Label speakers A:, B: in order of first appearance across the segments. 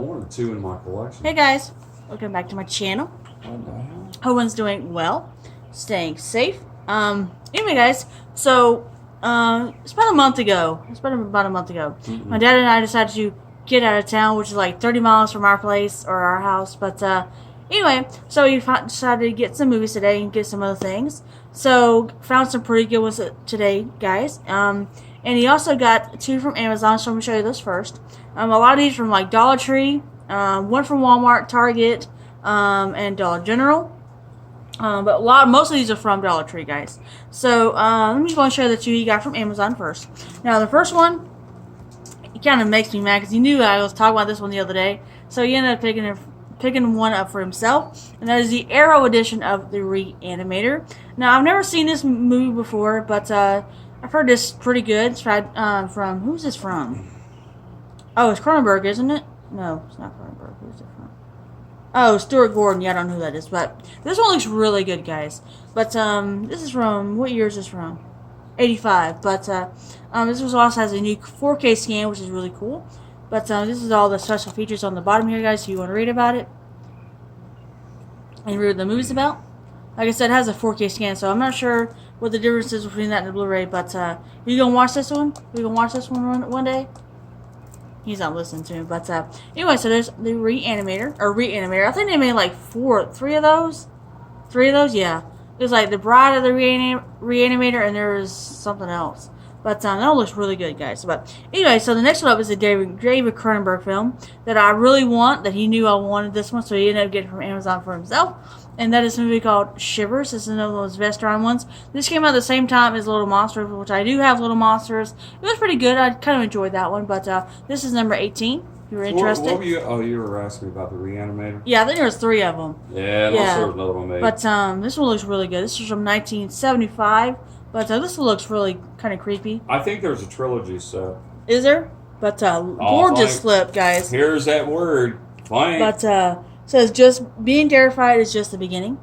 A: wanted 2 in my collection.
B: Hey guys, welcome back to my channel. Hope everyone's doing well, staying safe. Anyway guys, so it's about a month ago. My dad and I decided to get out of town, which is like 30 miles from our place or our house. But anyway, so we decided to get some movies today and get some other things. So found some pretty good ones today, guys. And he also got 2 from Amazon, so I'm gonna show you those first. A lot of these from like Dollar Tree, 1 from Walmart, Target, and Dollar General. But most of these are from Dollar Tree, guys. So let me go and show you the 2 he got from Amazon first. Now the first one, it kind of makes me mad because he knew I was talking about this one the other day, so he ended up picking one up for himself, and that is the Arrow edition of the Reanimator. Now I've never seen this movie before, but I've heard this pretty good. It's from who's this from? Oh, it's Cronenberg, isn't it? No, it's not Cronenberg. Who's it from? Oh, Stuart Gordon. Yeah, I don't know who that is, but this one looks really good, guys. But this is from, what year is this from? 85. But this was also has a new 4K scan, which is really cool. But this is all the special features on the bottom here, guys, if you want to read about it and read what the movie's about. Like I said, it has a 4K scan, so I'm not sure what the difference is between that and the Blu-ray. But you gonna watch this one? We gonna watch this one day? He's not listening to me, but anyway, so there's the Reanimator. I think they made like 3 of those. 3 of those, yeah. There's like the Bride of the Reanimator, and there's something else. But that all looks really good, guys. But anyway, so the next one up is a David Cronenberg film that I really want, that he knew I wanted this one, so he ended up getting it from Amazon for himself. And that is a movie called Shivers. This is another one of those Vestron ones. This came out at the same time as Little Monsters, which I do have Little Monsters. It was pretty good. I kind of enjoyed that one. But this is number 18. If you were interested.
A: What were you? Oh, you were asking me about the Reanimator?
B: Yeah, I think there was 3 of them.
A: Yeah, there was another one made.
B: But this one looks really good. This was from 1975. But this one looks really kind of creepy.
A: I think there's a trilogy set.
B: Is there? But gorgeous slip, guys.
A: Here's that word. Fine.
B: But says just being terrified is just the beginning.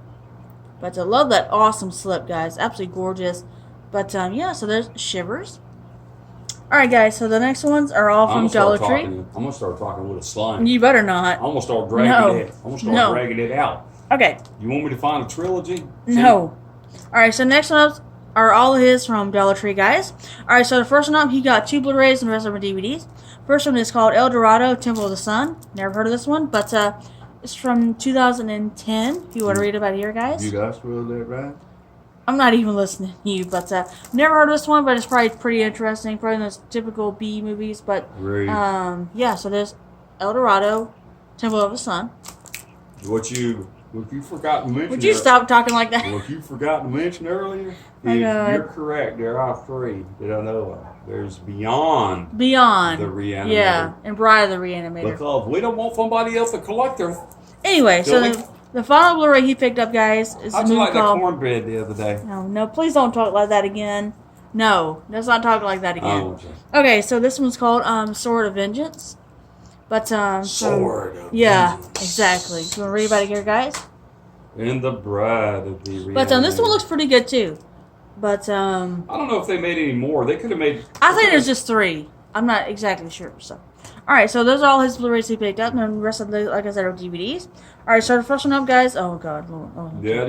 B: But I love that awesome slip, guys. Absolutely gorgeous. But yeah, so there's Shivers. Alright, guys, so the next ones are all from Dollar Tree.
A: I'm gonna start talking with a slime.
B: You better not.
A: I'm gonna start dragging it. I'm gonna start dragging it out.
B: Okay.
A: You want me to find a trilogy?
B: No. Alright, so next one up are all of his from Dollar Tree, guys. Alright, so the first one up, he got 2 Blu-rays and the rest of them are DVDs. First one is called El Dorado, Temple of the Sun. Never heard of this one, but it's from 2010. If you want to read about it here, guys.
A: You guys spelled that right?
B: I'm not even listening to you, but never heard of this one, but it's probably pretty interesting. Probably those typical B movies, but yeah. So there's El Dorado, Temple of the Sun.
A: What you forgot to mention?
B: Would you stop talking like that?
A: What you forgot to mention earlier? You're correct. There are 3 that I know of. There's Beyond the Reanimator.
B: Yeah, and Bride of the Reanimator.
A: Because we don't want somebody else to collect her.
B: Anyway, so the final Blu-ray he picked up, guys, is a movie
A: like
B: called...
A: the cornbread the other day.
B: No, please don't talk like that again. No, let's not talk like that again. Okay, so this one's called Sword of Vengeance. But
A: Sword of
B: yeah,
A: Vengeance.
B: Exactly. You want to read about it here, guys?
A: And the Bride of the Reanimator.
B: But this one looks pretty good too. But
A: I don't know if they made any more. They could have made.
B: I think there's just 3. I'm not exactly sure. So, all right. So those are all his Blu-rays he picked up, and the rest of the, like I said, are DVDs. All right. So the first one up, guys. Oh God, Lord. Oh, that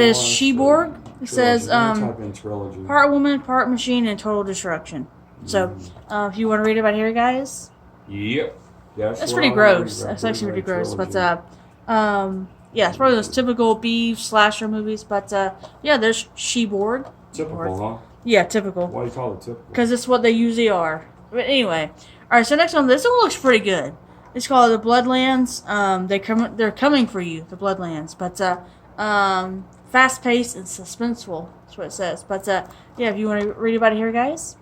B: is Sheborg. It says part woman, part machine, and total destruction. So if you want to read about here, guys.
A: Yep.
B: That's pretty gross. That's actually pretty gross. But yeah, it's probably those typical B slasher movies. But yeah, there's Sheborg.
A: Typical, huh?
B: Yeah, typical.
A: Why do you call it typical?
B: Because it's what they usually are. But anyway, all right. So next one, this one looks pretty good. It's called The Bloodlands. They're coming for you, the Bloodlands. But fast paced and suspenseful. That's what it says. But yeah, if you want to read about it here, guys.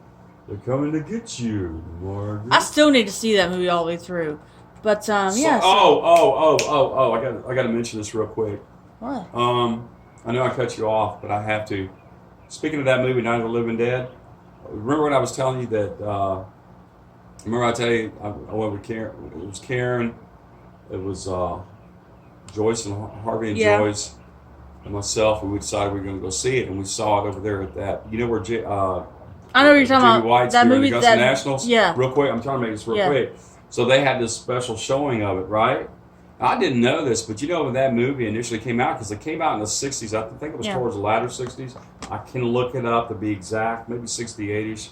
A: They're coming to get you, Margaret.
B: I still need to see that movie all the way through. But yeah.
A: I got to mention this real quick.
B: What?
A: I know I cut you off, but I have to. Speaking of that movie, Night of the Living Dead, remember when I was telling you that? Remember I tell you I went with Karen. It was Karen. It was Joyce and Harvey and Joyce and myself, and we decided we were going to go see it, and we saw it over there at that. You know where
B: I know what you're talking about.
A: White's
B: That
A: here
B: movie,
A: in Augusta Nationals.
B: Yeah.
A: Real quick, I'm trying to make this real quick. So they had this special showing of it, right? I didn't know this, but you know when that movie initially came out, because it came out in the 60s, I think it was towards the latter 60s. I can look it up to be exact, maybe 68-ish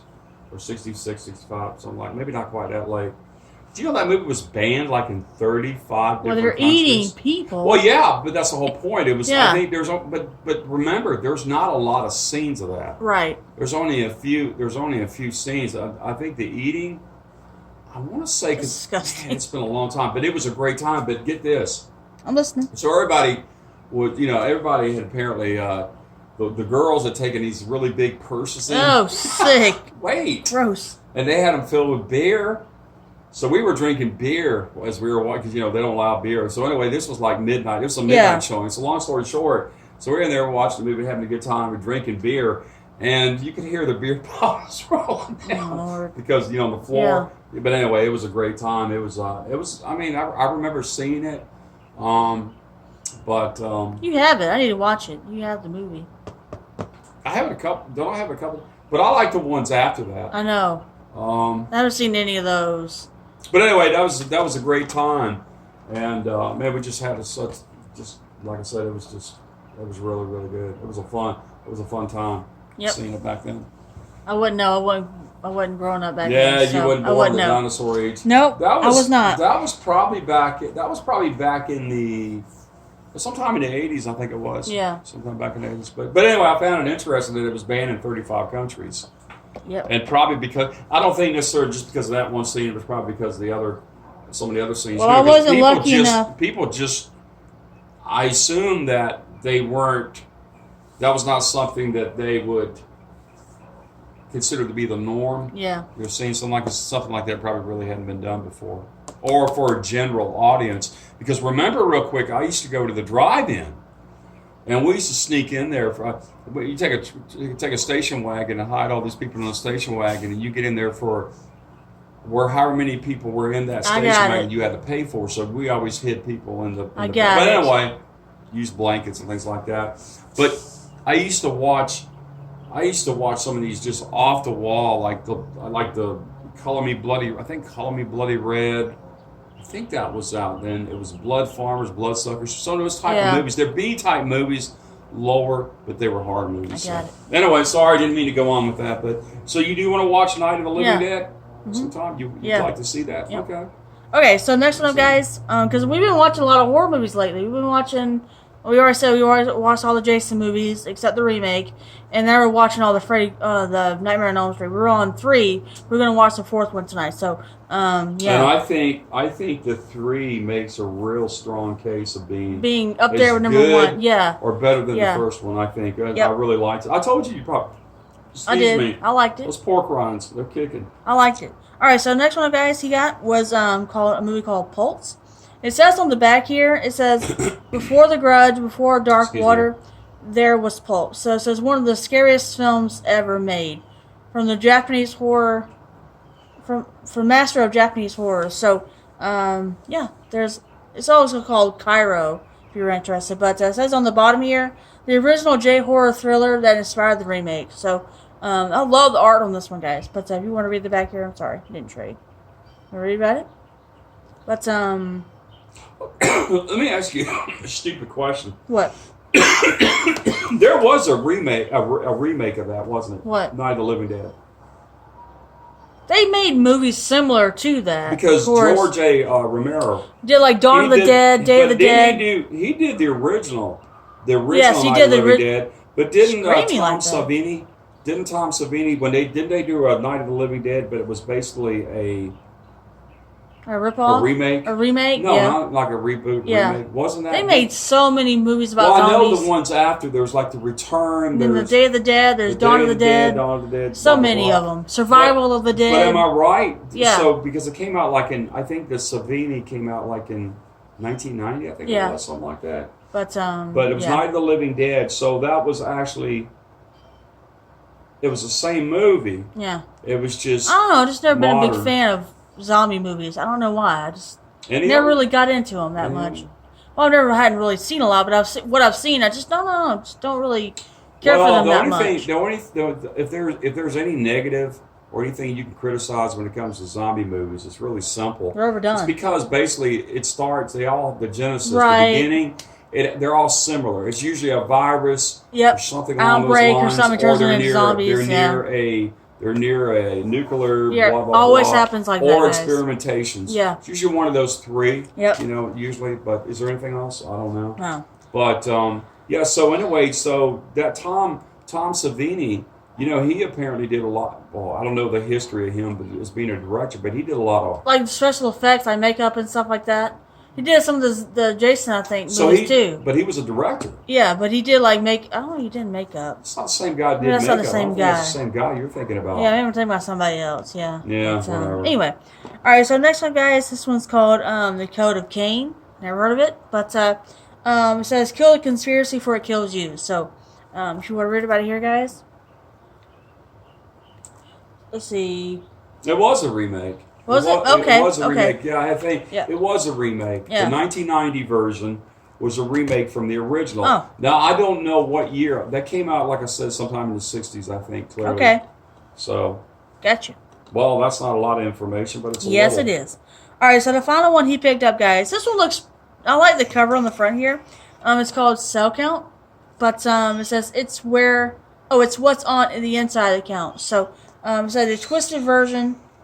A: or 66, 65, something like maybe not quite that late. Do you know that movie was banned like in 35 different countries?
B: Well, they're eating people.
A: Well, yeah, but that's the whole point. It was, I think but remember, there's not a lot of scenes of that.
B: Right.
A: There's only a few scenes. I think the eating, I want to say, because it's been a long time, but it was a great time. But get this.
B: I'm listening.
A: So everybody had apparently, the girls had taken these really big purses in.
B: Oh, sick.
A: Wait.
B: Gross.
A: And they had them filled with beer. So we were drinking beer as we were watching, because, they don't allow beer. So anyway, this was like midnight. It was a midnight showing. So long story short, so we're in there watching the movie, having a good time. We're drinking beer. And you could hear the beer bottles rolling down because, on the floor. Yeah. But anyway, it was a great time. It was, I mean, I remember seeing it. But
B: you have it. I need to watch it. You have the movie.
A: I have a couple. Don't I have a couple? But I like the ones after that.
B: I know. I haven't seen any of those.
A: But anyway, that was a great time, and man, we just had just like I said, it was really, really good. It was a fun time.
B: Yep.
A: Seeing it back then.
B: I wouldn't know. I wasn't growing up back then.
A: Yeah,
B: so
A: you wasn't born in the dinosaur age.
B: Nope, I was not.
A: That was probably back in the sometime in the 80s, I think it was.
B: Yeah.
A: Sometime back in the 80s. But anyway, I found it interesting that it was banned in 35 countries.
B: Yep.
A: And probably because, I don't think necessarily just because of that one scene, it was probably because of some of the other scenes.
B: Well, I wasn't lucky enough.
A: People just, I assume that that was not something that they would consider to be the norm.
B: Yeah.
A: You're seeing something like that probably really hadn't been done before. Or for a general audience. Because remember real quick, I used to go to the drive-in. And we used to sneak in there. You take a station wagon and hide all these people in the station wagon, and you get in there for however many people were in that station wagon you had to pay for. So we always hid people in the. But anyway, use blankets and things like that. But I used to watch some of these just off the wall, like the Color Me Bloody. I think Color Me Bloody Red. I think that was out then. It was Blood Farmers, Bloodsuckers. Some of those type of movies. They're B-type movies, lower, but they were horror movies.
B: I got it.
A: Anyway, sorry, I didn't mean to go on with that. But so you do want to watch Night of the Living Dead? Mm-hmm. Sometime you'd like to see that.
B: Yep.
A: Okay.
B: Okay, so next one up, guys, because we've been watching a lot of horror movies lately. We've been watching. We already watched all the Jason movies except the remake, and now we're watching all the Nightmare on Elm Street. We're on 3. We're gonna watch the 4th one tonight. So, And
A: I think the 3 makes a real strong case of being
B: up there with number 1. Yeah.
A: Or better than the first one. I think I really liked it. I told you probably.
B: I did. I liked it.
A: Those pork rinds, they're kicking.
B: I liked it. All right, so next one, guys, he got was called a movie called Pulse. It says on the back here, it says, before The Grudge, before Dark Water, there was Pulse. So it says one of the scariest films ever made. From the Japanese horror, from master of Japanese horror. So, it's also called Cairo, if you're interested. But it says on the bottom here, the original J-horror thriller that inspired the remake. So, I love the art on this one, guys. But if you want to read the back here, I'm sorry, I didn't trade. Want to read about it? But,
A: let me ask you a stupid question.
B: What?
A: There was a remake of that, wasn't it?
B: What?
A: Night of the Living Dead.
B: They made movies similar to that.
A: Because George A. Romero
B: did like Dawn of the Dead, Day of the Dead.
A: He did the original.
B: Yes, he
A: Night
B: did
A: of the Living Dead. But didn't Tom
B: Savini?
A: Didn't Tom Savini didn't they do a Night of the Living Dead? But it was basically a
B: ripoff?
A: A remake?
B: A remake?
A: No,
B: yeah.
A: Not like a reboot.
B: Yeah.
A: Remake. Wasn't that?
B: They made so many movies about zombies.
A: I know the ones after. There's like The Return.
B: Then the Day of the Dead. There's Dawn of the Dead.
A: Dawn of the Dead.
B: So many of them. Survival of the Dead.
A: But am I right?
B: Yeah.
A: So because it came out I think the Savini came out like in 1990. I think it was something like that.
B: But
A: it was Night of the Living Dead. So that was actually. It was the same movie.
B: Yeah.
A: It was just.
B: I don't know. I've just never been a big fan of zombie movies. I don't know why. I just never really got into them that much. Well, I hadn't really seen a lot, but what I've seen, I just don't know. Just don't really care for them that much.
A: If there's any negative or anything you can criticize when it comes to zombie movies. It's really simple.
B: They're overdone.
A: It's because basically it starts. They all the genesis,
B: Right.
A: the beginning. They're all similar. It's usually a virus
B: Yep.
A: or something along
B: Outbreak
A: those lines,
B: or something turns
A: they're
B: into
A: near
B: zombies.
A: they're near a nuclear.
B: Yeah,
A: blah blah
B: always
A: blah,
B: happens like
A: or
B: that, guys.
A: experimentations.
B: Yeah.
A: It's usually one of those three.
B: Yep.
A: You know, usually. But is there anything else? I don't know.
B: No.
A: But yeah. So anyway, so that Tom Savini, you know, he apparently did a lot. Well, I don't know the history of him, but as being a director, but he did a lot of
B: Like special effects, like makeup and stuff like that. He did some of the Jason, I think, movies too.
A: But he was a director.
B: Yeah, but he did like he did makeup.
A: It's not the same guy. That did
B: That's
A: makeup.
B: not the
A: I
B: same
A: don't think
B: guy.
A: It's the same guy you're thinking about.
B: Yeah, maybe I'm talking about somebody else. Yeah.
A: Yeah.
B: But,
A: Whatever.
B: anyway, all right. So next one, guys. This one's called The Code of Cain. Never heard of it, but it says kill a conspiracy before it kills you. So, if you want to read about it here, guys. Let's see.
A: It was a remake.
B: Was it? Okay.
A: It was a
B: okay.
A: remake. Yeah, I think it was a remake.
B: Yeah.
A: The 1990 version was a remake from the original.
B: Oh.
A: Now, I don't know what year. That came out, like I said, sometime in the 60s, I think, clearly.
B: Okay.
A: So,
B: Gotcha.
A: well, that's not a lot of information, but it's a
B: Yes,
A: little.
B: it is. All right, so the final one he picked up, guys. This one looks. I like the cover on the front here. It's called Cell Count, but it says it's where. Oh, it's what's on the inside of the count. So, it says a twisted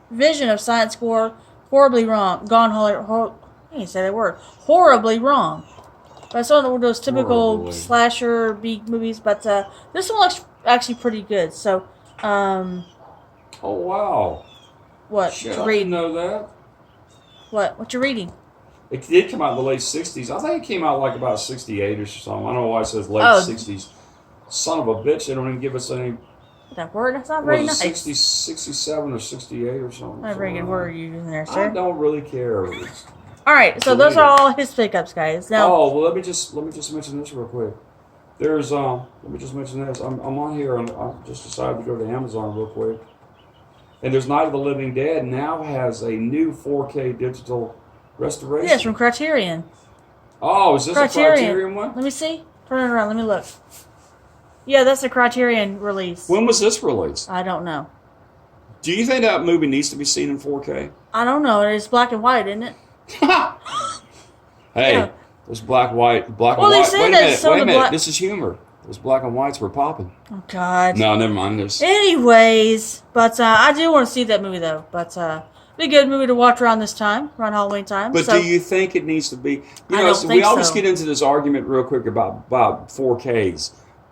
B: vision of science score horribly wrong. I can't say that word. Horribly wrong. But it's one of those typical
A: Horribly.
B: slasher B movies. But this one looks actually pretty good. So,
A: Oh, wow.
B: what?
A: Shit,
B: You
A: I
B: read?
A: didn't know that.
B: What you reading?
A: It did come out in the late 60s. I think it came out like about 68 or something. I don't know why it says late
B: Oh.
A: 60s. Son of a bitch, they don't even give us any.
B: That word? That's not very
A: Was it
B: nice.
A: 67 or 68 or something?
B: Not a very good word you're using there,
A: I
B: sir.
A: don't really care.
B: All right, so those are all his pickups, guys. Now,
A: Oh, well, let me just mention this real quick. There's let me just mention this. I'm on here and I just decided to go to Amazon real quick. And there's Night of the Living Dead now has a new 4K digital restoration.
B: yes, from Criterion.
A: Oh, is this a Criterion one?
B: Let me see. Turn it around. Let me look. Yeah, that's a Criterion release.
A: When was this released?
B: I don't know.
A: Do you think that movie needs to be seen in 4K?
B: I don't know. It's black and white, isn't it?
A: Hey,
B: Yeah.
A: there's black and white.
B: Well, they say that some
A: Wait a
B: of the
A: minute.
B: black-
A: This is humor. Those black and whites were popping.
B: Oh, God.
A: No, never mind. There's
B: Anyways, but I do want to see that movie, though. But be a good movie to watch around this time, around Halloween time.
A: But
B: so,
A: do you think it needs to be? You
B: I
A: know,
B: don't
A: so
B: think
A: we always
B: so.
A: get into this argument real quick about 4Ks.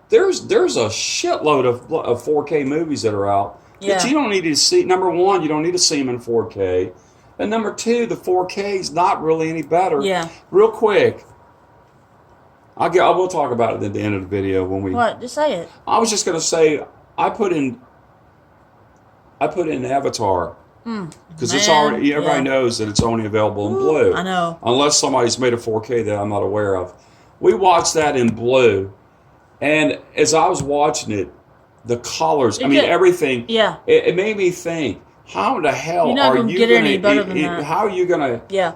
A: There's a shitload of 4K movies that are out that
B: Yeah.
A: you don't need to see. Number one, you don't need to see them in 4K, and number two, the 4K is not really any better.
B: Yeah.
A: Real quick, I will talk about it at the end of the video when we.
B: What? Just say it.
A: I was just gonna say I put in Avatar. Because it's
B: Man,
A: already, everybody
B: yeah.
A: knows that it's only available in
B: Ooh,
A: blue.
B: I know.
A: Unless somebody's made a 4K that I'm not aware of. We watched that in blue, and as I was watching it, the colors, everything,
B: Yeah.
A: it made me think, how the hell
B: You're not
A: are
B: gonna
A: you
B: get
A: going
B: any better than
A: to,
B: that.
A: how are you going to
B: Yeah.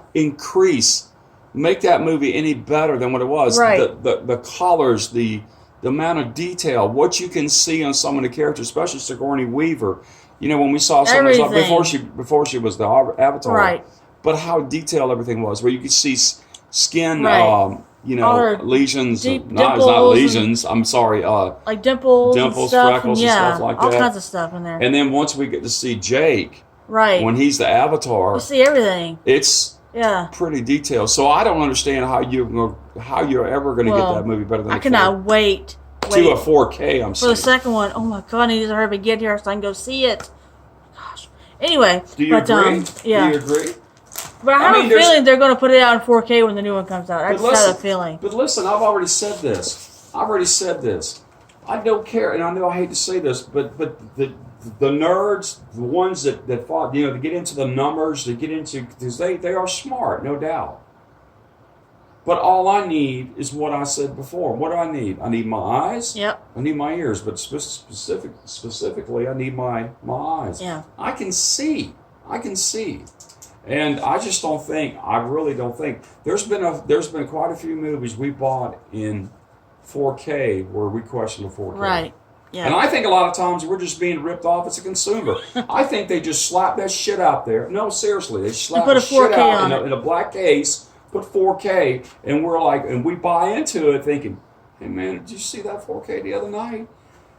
A: make that movie any better than what it was?
B: Right.
A: The colors, the amount of detail, what you can see on some of the characters, especially Sigourney Weaver. You know, when we saw some of
B: Everything.
A: before she was the Avatar,
B: Right.
A: But how detailed everything was, where you could see skin,
B: Right.
A: All her lesions. No, it's not
B: dimples
A: lesions. I'm sorry.
B: Like dimples and stuff,
A: freckles, and stuff like
B: all
A: that.
B: kinds of stuff in there.
A: And then once we get to see Jake,
B: right.
A: when he's the Avatar,
B: You see everything.
A: it's
B: Yeah.
A: pretty detailed. So I don't understand how you're ever going to
B: Well,
A: get that movie better than
B: I cannot wait
A: to a 4K. I'm
B: for the
A: saying.
B: second one. Oh my God, I need to hurry to get here so I can go see it. Gosh. Anyway.
A: Do you agree?
B: Yeah.
A: Do you agree?
B: But I have a feeling they're going to put it out in 4K when the new one comes out. I just have a feeling.
A: But listen, I've already said this. I don't care, and I know I hate to say this, but the nerds, the ones that fought, to get into the numbers, because they are smart, no doubt. But all I need is what I said before. What do I need? I need my eyes.
B: Yep.
A: I need my ears, but specifically, I need my eyes.
B: Yeah.
A: I can see. And I really don't think there's been quite a few movies we bought in 4K where we question the 4K.
B: Right. Yeah.
A: And I think a lot of times we're just being ripped off as a consumer. I think they just slap that shit out there. No, seriously, they slap
B: put
A: the
B: a 4K
A: shit out
B: on
A: in a black case, put 4K, and we're like, and we buy into it thinking, hey man, did you see that 4K the other night?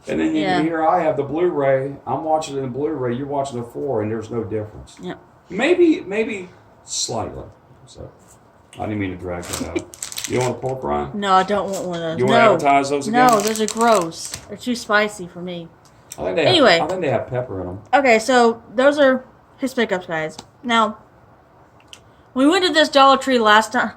A: And then here I have the Blu-ray. I'm watching it in Blu-ray. You're watching the 4, and there's no difference.
B: Yep.
A: Maybe slightly. So I didn't mean to drag that out. You don't want a pork rind?
B: No, I don't want one of those.
A: You want to advertise those again?
B: No, those are gross. They're too spicy for me.
A: I think they have pepper in them.
B: Okay, so those are his pickups, guys. Now, when we went to this Dollar General last time,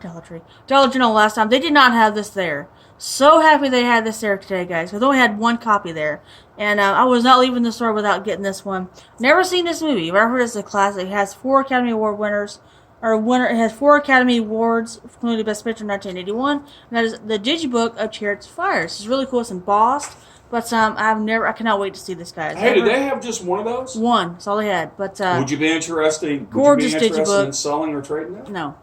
B: they did not have this there. So happy they had this there today, guys, because they only had one copy there. And I was not leaving the store without getting this one. Never seen this movie, but I heard it's a classic. It has 4 Academy Award winners. It has 4 Academy Awards, including Best Picture in 1981. And that is the Digibook of Chariots of Fire. It's really cool. It's embossed. But I cannot wait to see this, guys.
A: Hey, did they have just one of those?
B: One. That's all they had. But
A: would you be interested?
B: Gorgeous
A: in selling or trading it?
B: No.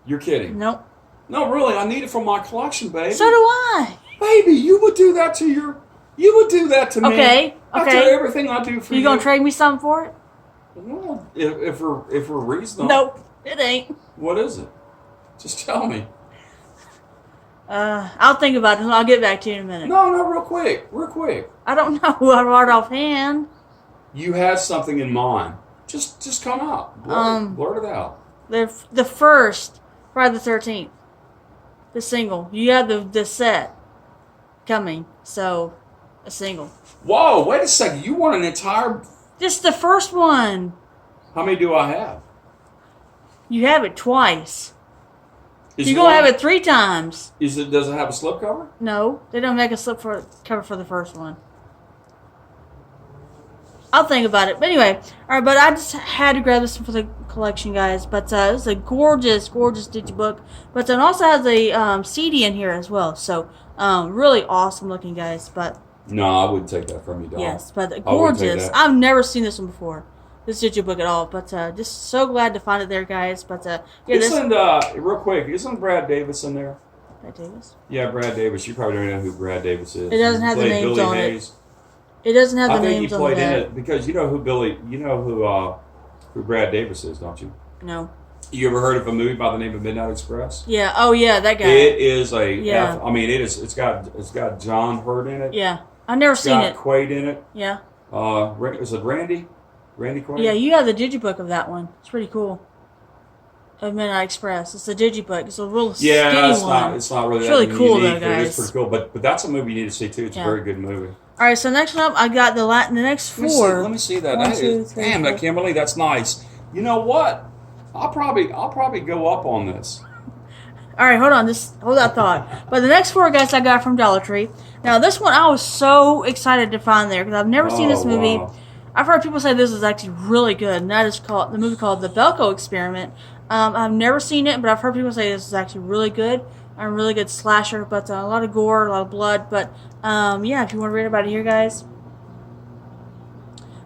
A: You're kidding?
B: Nope.
A: No, really. I need it for my collection, baby.
B: So do I.
A: Baby, you would do that to me.
B: Okay.
A: After everything I do for you.
B: You gonna trade me something for it?
A: Well, if we're reasonable.
B: Nope, it ain't.
A: What is it? Just tell me.
B: I'll think about it. I'll get back to you in a minute.
A: No, real quick.
B: I don't know right offhand.
A: You had something in mind. Just come out. Blurt it out.
B: The first Friday the 13th. The single. You have the set coming. So, a single.
A: Whoa, wait a second. You want an entire...
B: Just the first one.
A: How many do I have?
B: You have it twice. You're going to have it 3 times.
A: Does it have a slipcover?
B: No, they don't make a cover for the first one. I'll think about it. But anyway, all right. But I just had to grab this for the collection, guys. But it's a gorgeous, gorgeous digibook. But it also has a CD in here as well. So really awesome looking, guys. But
A: no, I wouldn't take that from you, dog.
B: Yes, but gorgeous. I've never seen this one before. This digibook at all. But just so glad to find it there, guys. But
A: real quick, isn't Brad Davis in there?
B: Brad Davis?
A: Yeah, Brad Davis. You probably don't know who Brad Davis is.
B: It doesn't have the names on it. It doesn't have the names on it. I think he played in it
A: because you know who Brad Davis is, don't you?
B: No.
A: You ever heard of a movie by the name of Midnight Express?
B: Yeah. Oh yeah, that guy.
A: It is it's got John Hurt in it.
B: Yeah. I've never seen it.
A: It's got Quaid in it.
B: Yeah.
A: Is it Randy? Randy Quaid?
B: Yeah, you have the digibook of that one. It's pretty cool. Of Midnight Express. It's a digibook. It's a real skinny one.
A: It's not really.
B: It's really cool
A: unique,
B: though, guys.
A: It's pretty cool, but that's a movie you need to see too. It's a very good movie.
B: All right, so next one up, I got the next 4.
A: Let me see that.
B: 1, 2, 3,
A: damn,
B: 4.
A: Kimberly, that's nice. You know what? I'll probably go up on this.
B: All right, hold on. Just hold that thought. But the next 4, guys, I got from Dollar Tree. Now, this one I was so excited to find there because I've never seen this movie. Wow. I've heard people say this is actually really good, and that is the movie called The Belko Experiment. I've never seen it, but I've heard people say this is actually really good. A really good slasher, but a lot of gore, a lot of blood. But yeah, if you want to read about it here, guys.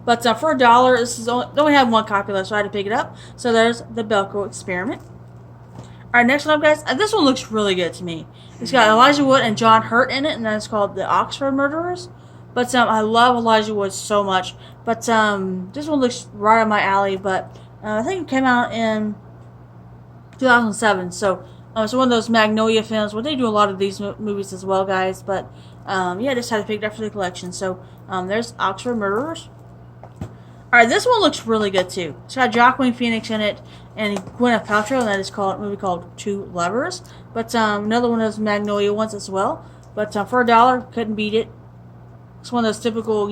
B: But for $1, this is they only have 1 copy left, so I had to pick it up. So there's The Belko Experiment. All right, next one up, guys. This one looks really good to me. It's got Elijah Wood and John Hurt in it, and that's called The Oxford Murderers. But I love Elijah Wood so much. But this one looks right up my alley. But I think it came out in 2007. So it's one of those Magnolia films where they do a lot of these movies as well, guys. But yeah, I just had to pick it up for the collection. So there's Oxford Murderers. Alright, this one looks really good too. It's got Joaquin Phoenix in it and Gwyneth Paltrow, and that is a movie called Two Lovers. But another one of those Magnolia ones as well. But for $1, couldn't beat it. It's one of those typical,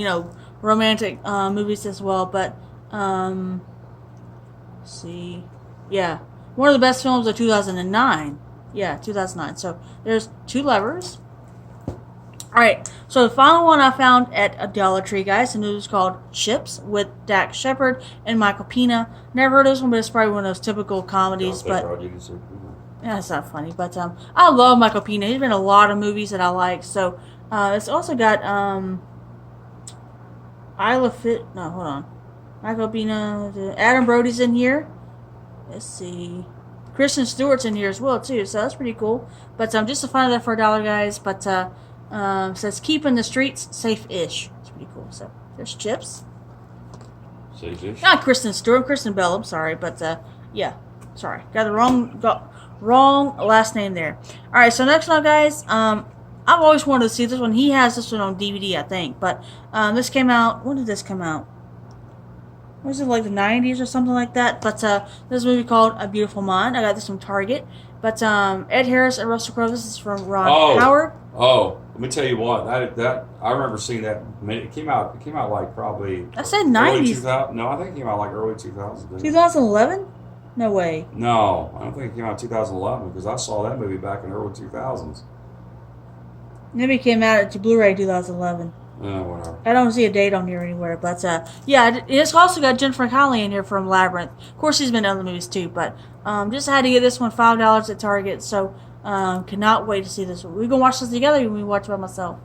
B: romantic movies as well. But let's see, yeah, one of the best films of 2009. Yeah, 2009. So there's Two Lovers. Alright, so the final one I found at a Dollar Tree, guys, and it was called Chips with Dax Shepard and Michael Pena. Never heard of this one, but it's probably one of those typical comedies. But yeah, it's not funny. But I love Michael Pena. He's been in a lot of movies that I like. So it's also got Michael Pena, Adam Brody's in here. Let's see. Kristen Stewart's in here as well too, so that's pretty cool. But just to find that for $1, guys. But says keeping the streets safe-ish. It's pretty cool. So there's Chips.
A: See this?
B: Not Kristen Stewart, Kristen Bell. I'm sorry, but yeah, sorry, got the wrong last name there. All right, so next one, guys. I've always wanted to see this one. He has this one on DVD, I think, but this came out. When did this come out? Was it like the 90s or something like that? But this is a movie called A Beautiful Mind. I got this from Target. But Ed Harris and Russell Crowe. This is from Ron Howard.
A: Oh, let me tell you what. That I remember seeing that. It came out like probably.
B: I said 90s.
A: No, I think it came out like early 2000s.
B: 2011? No way.
A: No, I don't think it came out in 2011 because I saw that movie back in early 2000s.
B: Maybe it came out at Blu-ray 2011.
A: Whatever.
B: I don't see a date on here anywhere, but yeah, it's also got Jennifer Connelly in here from Labyrinth. Of course, she's been in other movies too, but just had to get this one $5 at Target, so cannot wait to see this one. We're gonna watch this together. Or we watch it by myself.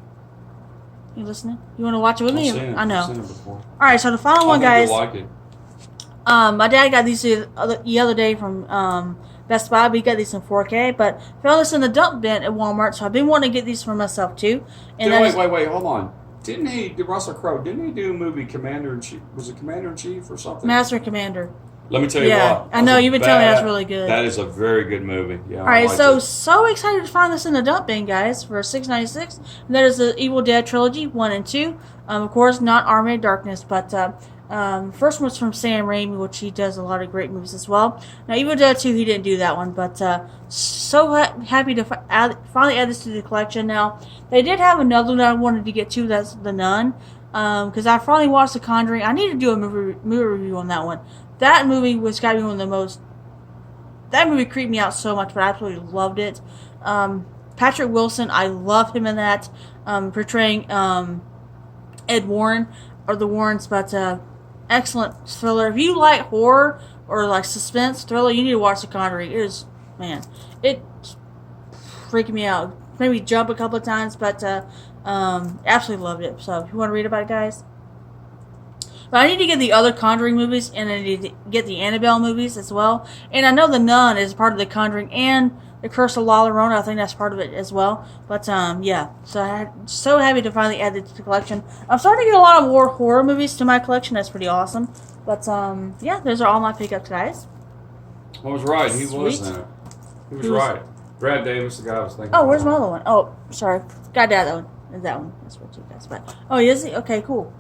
B: You listening? You want to watch it with me? I know.
A: I've seen it before.
B: All right, so the final one, guys.
A: I think you'll like it.
B: My dad got these the other day from Best Buy. We got these in 4K, but found this in the dump bin at Walmart, so I've been wanting to get these for myself too. And
A: wait, hold on. Did Russell Crowe do a movie Commander-in-Chief? Was it Commander-in-Chief or something?
B: Master and Commander.
A: Let me tell you what.
B: I know you've been telling me that's really good.
A: That is a very good movie. Yeah.
B: All right, so excited to find this in the dump bin, guys, for $6.96. And that is the Evil Dead trilogy 1 and 2. Of course, not Army of Darkness, but first one's from Sam Raimi, which he does a lot of great movies as well. Now, Evil Dead 2, he didn't do that one, but so happy to finally add this to the collection. Now, they did have another one that I wanted to get to. That's The Nun, because I finally watched The Conjuring. I need to do a movie review on that one. That movie was got to be one of the most. That movie creeped me out so much, but I absolutely loved it. Patrick Wilson, I love him in that, portraying Ed Warren or the Warrens, but excellent thriller. If you like horror or like suspense thriller, you need to watch The Conjuring. It freaked me out. Made me jump a couple of times, but absolutely loved it. So if you want to read about it, guys. But I need to get the other Conjuring movies, and I need to get the Annabelle movies as well. And I know The Nun is part of the Conjuring, and The Curse of La Llorona, I think that's part of it as well. But yeah, so I'm so happy to finally add it to the collection. I'm starting to get a lot of war horror movies to my collection. That's pretty awesome. But yeah, those are all my pickups, guys.
A: I was right. He was in it. He was right. Brad Davis, the guy I was thinking.
B: Oh, where's my other one? Oh, sorry. Got that one. That one. That's what you guys. But is he? Okay, cool.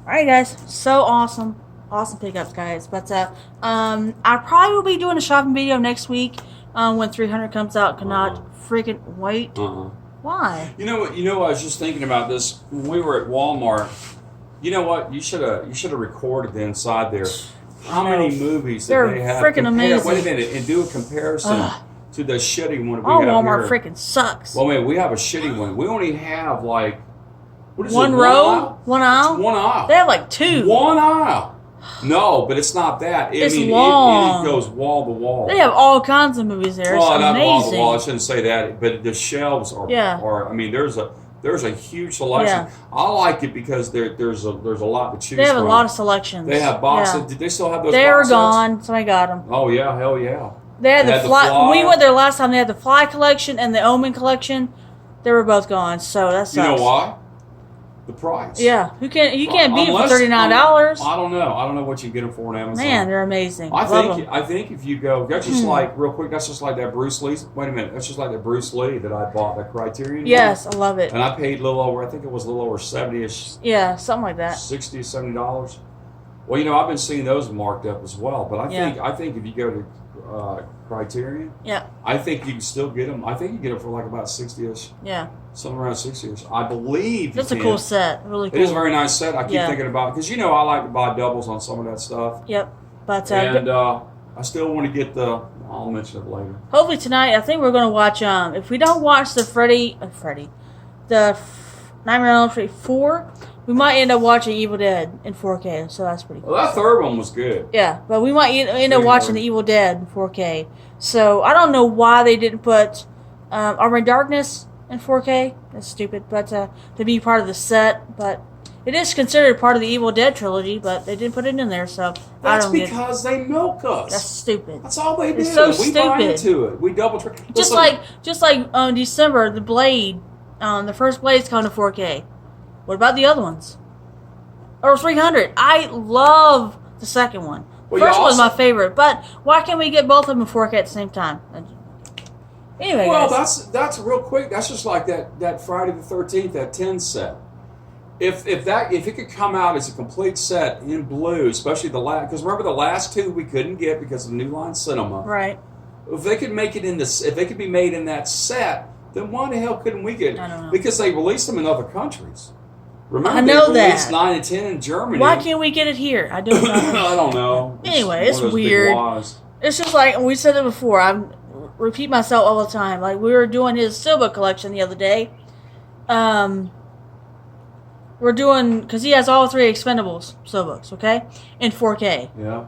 B: All right, guys. So awesome. Awesome pickups, guys. But I probably will be doing a shopping video next week when 300 comes out. Cannot freaking wait. Why?
A: You know what? I was just thinking about this when we were at Walmart. You know what? You should have recorded the inside there. How many movies that they have?
B: They're freaking amazing.
A: Wait a minute, and do a comparison to the shitty one we
B: have
A: here.
B: Walmart freaking sucks.
A: Well, man, we have a shitty one. We only have like
B: one row, one aisle.
A: One aisle.
B: They have like two.
A: One aisle. No, but it's not that.
B: It's long.
A: It goes wall to wall.
B: They have all kinds of movies there.
A: Well,
B: it's
A: not
B: amazing.
A: wall to wall. I shouldn't say that, but the shelves are. I mean, there's a huge selection.
B: Yeah.
A: I like it because there's a lot to choose from.
B: They have a lot of selections.
A: They have boxes. Yeah. Did they still have those?
B: They
A: box
B: were
A: sets?
B: gone. Somebody got them.
A: Oh yeah, hell yeah.
B: They had the fly. When we went there last time, they had the Fly collection and the Omen collection. They were both gone. So that sucks.
A: You know why? The price.
B: Yeah, you can't beat them for $39.
A: I don't know what you get them for on Amazon.
B: Man, they're amazing.
A: I think if you go, that's just like real quick. That's just like that Bruce Lee. Wait a minute, that's just like that Bruce Lee that I bought, that Criterion.
B: Yes, I love it.
A: And I paid a little over. I think it was a little over 70ish.
B: Yeah, something like that.
A: $60, $70. Well, I've been seeing those marked up as well. But I think if you go to Criterion, I think you can still get them. I think you get them for like about 60ish.
B: Yeah.
A: Somewhere around 6 years. I believe
B: that's a cool set. Really cool.
A: It is a very nice set. I keep thinking about it. Because, I like to buy doubles on some of that stuff.
B: Yep. But
A: I still want to get I'll mention it later.
B: Hopefully tonight, I think we're going to watch, if we don't watch the the Nightmare on Elm Street 4, we might end up watching Evil Dead in 4K. So that's pretty cool.
A: Well, that third one was good.
B: Yeah. But we might end up watching the Evil Dead in 4K. So I don't know why they didn't put Armored Darkness in 4K. That's stupid, but to be part of the set, but it is considered part of the Evil Dead trilogy, but they didn't put it in there, so
A: that's because they milk us.
B: That's stupid.
A: That's all they do.
B: It's so
A: we
B: stupid.
A: Buy into it. We double check.
B: Just like December, the Blade, the first Blade's coming to 4K. What about the other ones? Or 300. I love the second one.
A: Well,
B: First one's my favorite, but why can't we get both of them in 4K at the same time? Anyway,
A: well,
B: guys.
A: that's real quick. That's just like that Friday the 13th, that 10 set. If it could come out as a complete set in blue, especially the last, because remember the last two we couldn't get because of New Line Cinema.
B: Right.
A: If they could make it in this, if they could be made in that set, then why the hell couldn't we get it?
B: I don't know.
A: Because they released them in other countries. Remember,
B: I know
A: they released
B: that.
A: 9 and 10 in Germany.
B: Why can't we get it here? I don't know.
A: I don't know.
B: Anyway, it's
A: one of those big
B: weird.
A: whys.
B: It's just like, we said it before, I repeat myself all the time. Like, we were doing his Steelbook collection the other day. We're doing, because he has all 3 Expendables Steelbooks, okay? In 4K.
A: Yeah.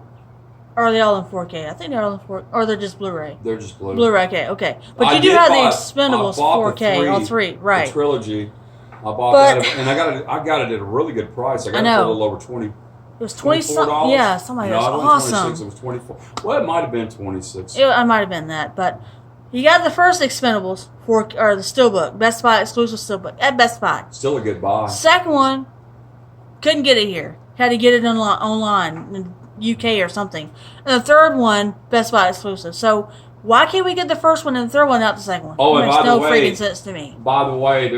B: Or are they all in 4K? I think they're all in 4K. Or they're just Blu-ray.
A: They're just blue.
B: Blu-ray, okay. But
A: I
B: you do
A: did
B: have the
A: buy-
B: Expendables
A: I bought
B: 4K, all 3, right.
A: The trilogy. I bought
B: But-
A: that, and I got it at a really good price. I got
B: I
A: it
B: know.
A: for a little over 20.
B: It was 20
A: $24?
B: something. Yeah, something like that.
A: No,
B: It
A: it
B: was
A: wasn't 26.
B: awesome.
A: It was 24. Well, it might have been 26.
B: I might have been that, but you got the first Expendables or the Steelbook, Best Buy exclusive Steelbook at Best Buy.
A: Still a good buy.
B: Second one, couldn't get it here. Had to get it online in UK or something. And the third one, Best Buy exclusive. So why can't we get the first one and the third one out the second one?
A: Oh,
B: it
A: and
B: makes
A: by the
B: no
A: way-
B: freaking sense to me.
A: By the way,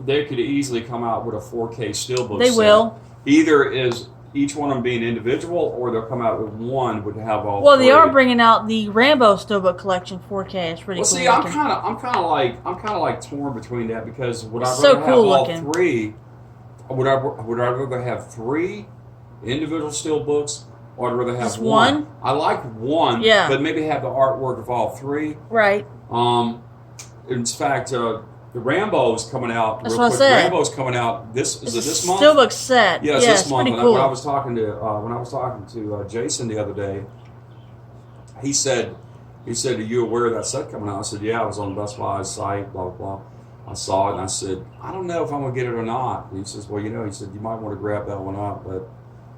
A: they could easily come out with a 4K steelbook.
B: They
A: set.
B: will.
A: Either is each one of them being individual, or they'll come out with one would have all.
B: Well, they
A: 3.
B: are bringing out the Rambo Steelbook collection 4K. It's pretty
A: Well,
B: cool.
A: see, I'm
B: looking.
A: kind of like torn between that because would I
B: It's
A: rather
B: so
A: have
B: cool
A: all
B: looking.
A: 3? Would I rather have 3 individual steelbooks, or I'd rather have
B: Just one?
A: I like one,
B: Yeah.
A: but maybe have the artwork of all 3.
B: Right.
A: In fact, the Rambo's coming out.
B: That's
A: real
B: what I
A: quick.
B: said.
A: Rambo's coming out. This is
B: It's
A: it
B: a
A: this month?
B: Steelbook set.
A: Yeah,
B: Yeah,
A: it's this
B: it's
A: month.
B: pretty
A: And
B: cool.
A: when I was talking to Jason the other day, he said, "Are you aware of that set coming out?" I said, "Yeah, I was on Best Buy's site. Blah blah blah. I saw it, and I said, I don't know if I'm gonna get it or not." And he says, "Well, he said you might want to grab that one up, but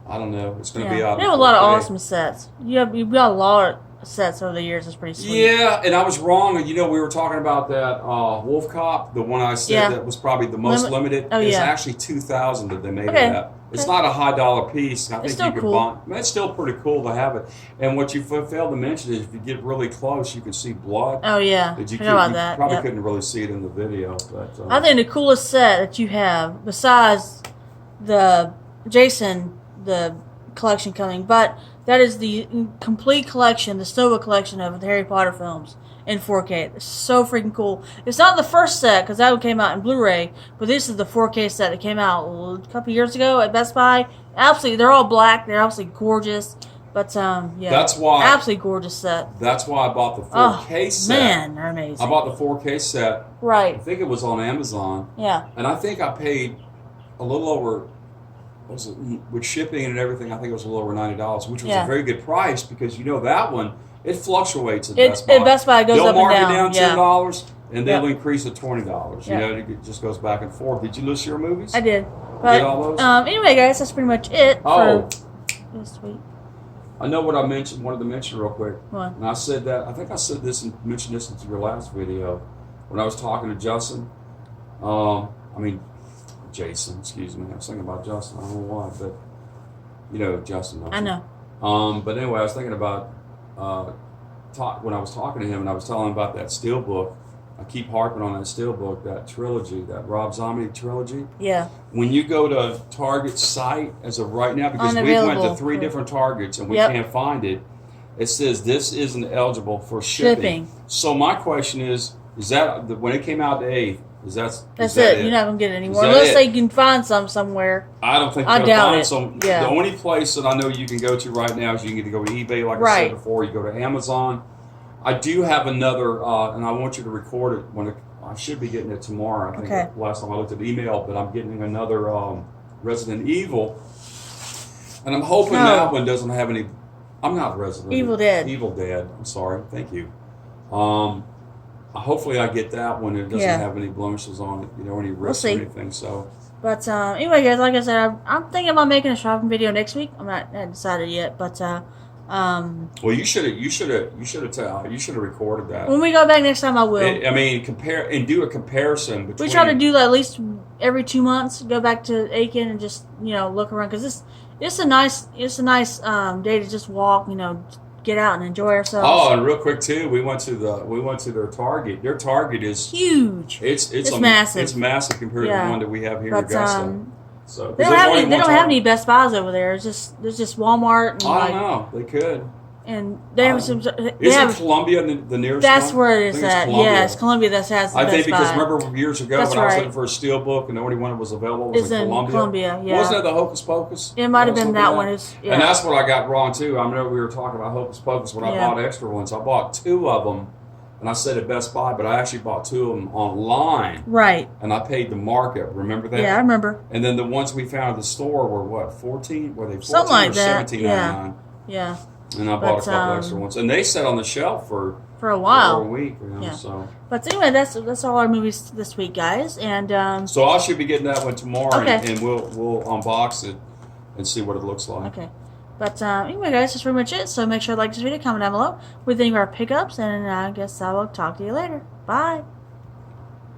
A: I don't know. It's gonna be out."
B: They have a lot of
A: 4K."
B: awesome sets. You've got a lot of sets over the years. It's pretty sweet.
A: Yeah, and I was wrong. We were talking about that Wolf Cop, the one I said that was probably the most limited.
B: Oh,
A: It's
B: yeah.
A: actually 2,000 that they made
B: Okay.
A: of that. It's not a high dollar piece. I think
B: still
A: you could
B: cool.
A: buy. It's still pretty cool to have it. And what you failed to mention is if you get really close, you can see blood.
B: Oh yeah,
A: That you
B: forgot about
A: you
B: that.
A: probably
B: Yep.
A: couldn't really see it in the video. But
B: I think the coolest set that you have, besides the Jason, the collection coming, but that is the complete collection, the Steelbook collection of the Harry Potter films in 4K. It's so freaking cool. It's not the first set, because that one came out in Blu-ray, but this is the 4K set that came out a couple years ago at Best Buy. Absolutely, they're all black. They're absolutely gorgeous. But, yeah.
A: That's why.
B: Absolutely gorgeous set.
A: That's why I bought the 4K set.
B: Man, they're amazing.
A: I bought the 4K set. I
B: Right.
A: think it was on Amazon.
B: Yeah.
A: And I think I paid a little over, what was it, with shipping and everything, I think it was a little over $90, which was
B: Yeah.
A: a very good price because that one, it fluctuates at
B: It,
A: Best Buy.
B: at Best Buy, it goes
A: They'll
B: up and
A: mark
B: down.
A: it down
B: Yeah.
A: $10 and they'll
B: Yep.
A: increase it $20.
B: Yep.
A: It just goes back and forth. Did you list your movies?
B: I did. But,
A: all those?
B: anyway, guys, that's pretty much it
A: Oh.
B: for this week.
A: I know what I wanted to mention real quick.
B: What?
A: And I said that, I think I said this and mentioned this in your last video when I was talking to Justin. Jason, excuse me. I was thinking about Justin. I don't know why, but Justin.
B: I know.
A: But anyway, I was thinking about when I was talking to him and I was telling him about that Steelbook. I keep harping on that Steelbook, that trilogy, that Rob Zombie trilogy.
B: Yeah.
A: When you go to Target's site as of right now, because we went to
B: Unavailable
A: 3
B: for-
A: different Targets and we
B: Yep.
A: can't find it, it says this isn't eligible for shipping. So my question is that when it came out the 8th,
B: That's
A: is that
B: it. You're not going to get it anymore.
A: that
B: Unless
A: it?
B: they can find some somewhere.
A: I don't think
B: I
A: you're
B: doubt
A: going
B: it.
A: to find some.
B: Yeah.
A: The only place that I know you can go to right now is you can either go to eBay, like I
B: Right.
A: said before, you go to Amazon. I do have another, and I want you to record it I should be getting it tomorrow. I think
B: Okay.
A: last time I looked at the email, but I'm getting another Resident Evil, and I'm hoping
B: No.
A: that one doesn't have any. I'm not Resident
B: Evil Dead.
A: Evil Dead. I'm sorry. Thank you. Hopefully I get that one. It doesn't
B: Yeah.
A: have any blemishes on it. Any risks
B: see.
A: or anything. So.
B: But anyway, guys, like I said, I'm thinking about making a shopping video next week. I'm not decided yet, but
A: Well, you should have recorded that.
B: When we go back next time, I will.
A: I mean, compare and do a comparison between.
B: We try to do that at least every 2 months. Go back to Aiken and just look around because it's a nice day to just walk. Get out and enjoy ourselves.
A: Oh, and real quick too, we went to their Target. Their Target is
B: huge.
A: It's
B: massive.
A: It's massive compared to the one that we have here in Augusta. So
B: they don't have any Best Buys over there. There's just Walmart. And
A: I don't know. They could.
B: And they have some.
A: Isn't Columbia the nearest?
B: That's
A: one?
B: where it is at. Yeah, it's Columbia that has the
A: I think
B: Best
A: because
B: Buy.
A: remember years ago when I was looking for a steel book and the only one that was available was in Columbia.
B: Yeah.
A: Wasn't it the Hocus Pocus?
B: It might have been that one.
A: And that's what I got wrong too. I know we were talking about Hocus Pocus when I bought extra ones. I bought 2 of them, and I said at Best Buy, but I actually bought 2 of them online.
B: Right.
A: And I paid the markup. Remember that?
B: Yeah, I remember.
A: And then the ones we found at the store were what? 14? Were they 14
B: something like
A: or
B: that?
A: $17.99?
B: Yeah.
A: And I bought a couple extra ones, and they sat on the shelf for
B: a while,
A: for a week. So.
B: But anyway, that's all our movies this week, guys. And
A: so I should be getting that one tomorrow,
B: okay.
A: and we'll unbox it and see what it looks like.
B: Okay. But anyway, guys, that's pretty much it. So make sure to like this video, comment down below what you think of our pickups, and I guess I will talk to you later. Bye.